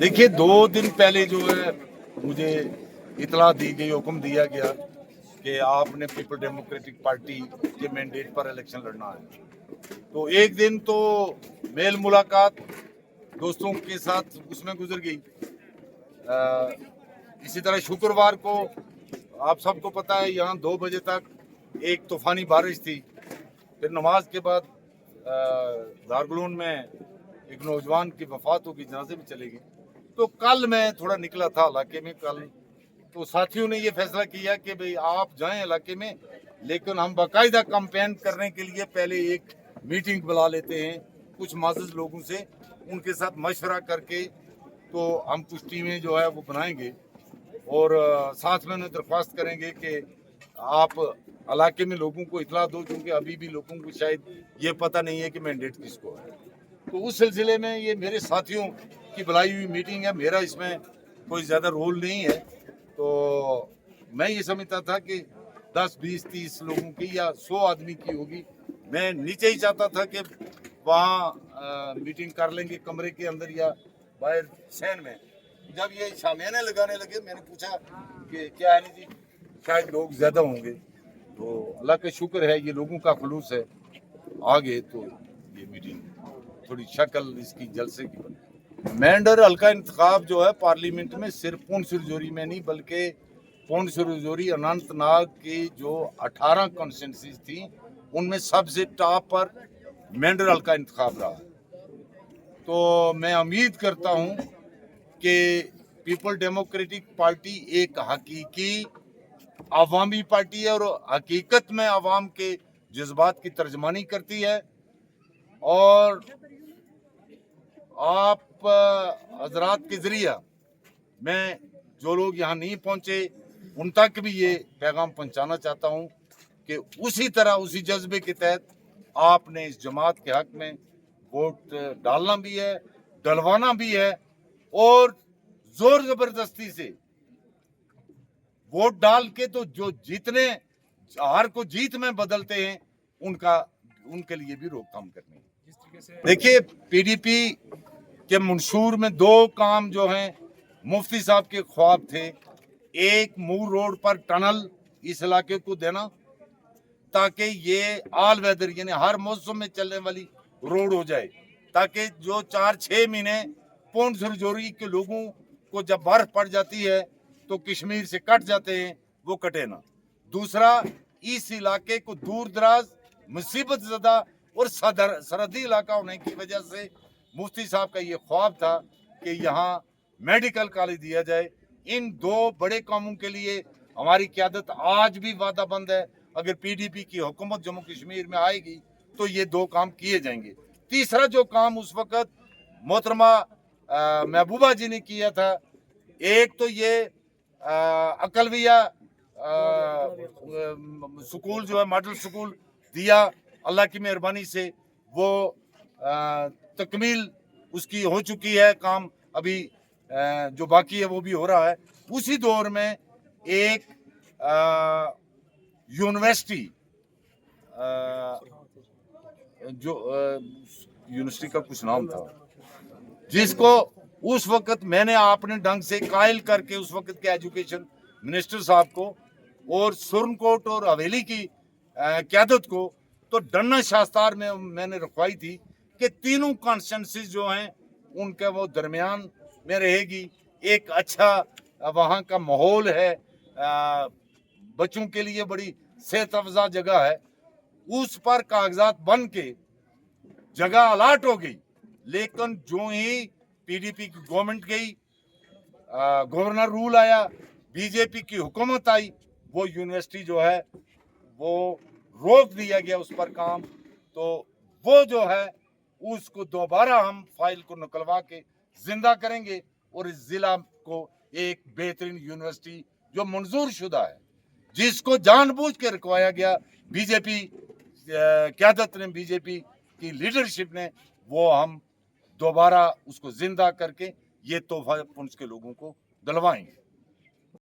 देखिए 2 दिन पहले जो है मुझे इतला दी गई, हुक्म दिया गया कि आपने पीपल डेमोक्रेटिक पार्टी के मैंडेट पर इलेक्शन लड़ना है। तो एक दिन तो मेल मुलाकात दोस्तों के साथ उसमें गुजर गई। इसी तरह शुक्रवार को आप सबको पता है यहाँ 2 बजे तक एक तूफानी बारिश थी। फिर नमाज के बाद दारगुलून में एक नौजवान की वफात होगी, जनाजे में चलेगी। तो कल मैं थोड़ा निकला था इलाके में कल, तो साथियों ने ये फैसला किया कि भाई आप जाएं इलाके में, लेकिन हम बाकायदा कैंपेन करने के लिए पहले एक मीटिंग बुला लेते हैं कुछ माज़िज़ लोगों से, उनके साथ मशवरा करके तो हम कुछ टीमें जो है वो बनाएंगे और साथ में उन्हें दरख्वास्त करेंगे कि आप इलाके में लोगों को इतला दो, क्योंकि अभी भी लोगों को शायद ये पता नहीं है कि मैंडेट किसको है। तो उस सिलसिले में ये मेरे साथियों की बुलाई हुई मीटिंग है, मेरा इसमें कोई ज़्यादा रोल नहीं है। तो मैं ये समझता था कि 10, 20, 30 लोगों की या 100 आदमी की होगी। मैं नीचे ही चाहता था कि वहाँ मीटिंग कर लेंगे कमरे के अंदर या बाहर सहन में। जब ये शामियाने लगाने लगे, मैंने पूछा कि क्या है नहीं जी, शायद लोग ज़्यादा होंगे। तो अल्लाह का शुक्र है, ये लोगों का खुलूस है, आगे तो ये मीटिंग थोड़ी शक्ल इसकी जलसे की बनी। मेंढर हल्का इंतखाब जो है पार्लियामेंट में सिर्फ पूंछ सुरजोरी में नहीं, बल्कि पूंछ सुरजोरी अनंतनाग की जो 18 कॉन्स्टिट्यूंसीज थी उनमें सबसे टॉप पर मेंढर हल्का इंतखाब रहा। तो मैं उम्मीद करता हूँ कि पीपल डेमोक्रेटिक पार्टी एक हकीकी अवामी पार्टी है और हकीकत में अवाम के जज्बात की तर्जमानी करती है। और आप हजरात के जरिया मैं जो लोग यहाँ नहीं पहुँचे उन तक भी ये पैगाम पहुँचाना चाहता हूँ कि उसी तरह उसी जज्बे के तहत आपने इस जमात के हक में वोट डालना भी है, डलवाना भी है और जोर जबरदस्ती से वोट डाल के तो जो जितने हार को जीत में बदलते हैं उनके लिए भी रोकथाम करनी है। देखिए पीडीपी के मंशूर में 2 काम जो हैं मुफ्ती साहब के ख्वाब थे। एक मूर रोड पर टनल इस इलाके को देना ताकि ये ऑल वेदर यानी हर मौसम में चलने वाली रोड हो जाए, ताकि जो 4-6 महीने पूंछ सुरजोरी के लोगों को जब बर्फ पड़ जाती है तो कश्मीर से कट जाते हैं, वो कटे ना। दूसरा, इस इलाके को दूर दराज मुसीबत ज़दा और सरहदी इलाका होने की वजह से मुफ्ती साहब का ये ख्वाब था कि यहाँ मेडिकल कॉलेज दिया जाए। इन 2 बड़े कामों के लिए हमारी क़यादत आज भी वादाबंद है। अगर पीडीपी की हुकूमत जम्मू कश्मीर में आएगी तो ये 2 काम किए जाएंगे। तीसरा जो काम उस वक़्त मोहतरमा महबूबा जी ने किया था, एक तो ये अकलविया स्कूल जो है मॉडल स्कूल दिया, अल्लाह की मेहरबानी से वो तकमील उसकी हो चुकी है, काम अभी जो बाकी है वो भी हो रहा है। उसी दौर में एक यूनिवर्सिटी जो यूनिवर्सिटी का कुछ नाम था, जिसको उस वक्त मैंने अपने ढंग से कायल करके उस वक्त के एजुकेशन मिनिस्टर साहब को और सुरनकोट और हवेली की क़यादत को तो डन्ना शास्तार में मैंने रखवाई थी कि तीनों कॉन्स्टिट्यूंसीज जो हैं उनके वो दरमियान में रहेगी। एक अच्छा वहाँ का माहौल है, बच्चों के लिए बड़ी सेहत अफजा जगह है। उस पर कागजात बन के जगह अलाट हो गई, लेकिन जो ही पीडीपी की गवर्नमेंट गई, गवर्नर रूल आया, बीजेपी की हुकूमत आई, वो यूनिवर्सिटी जो है वो रोक दिया गया उस पर काम। तो वो जो है उसको दोबारा हम फाइल को निकलवा के जिंदा करेंगे और इस जिला को एक बेहतरीन यूनिवर्सिटी जो मंजूर शुदा है, जिसको जानबूझ के रखवाया गया बीजेपी क़यादत ने, बीजेपी की लीडरशिप ने, वो हम दोबारा उसको जिंदा करके ये तोहफा पुंछ के लोगों को दिलवाएंगे।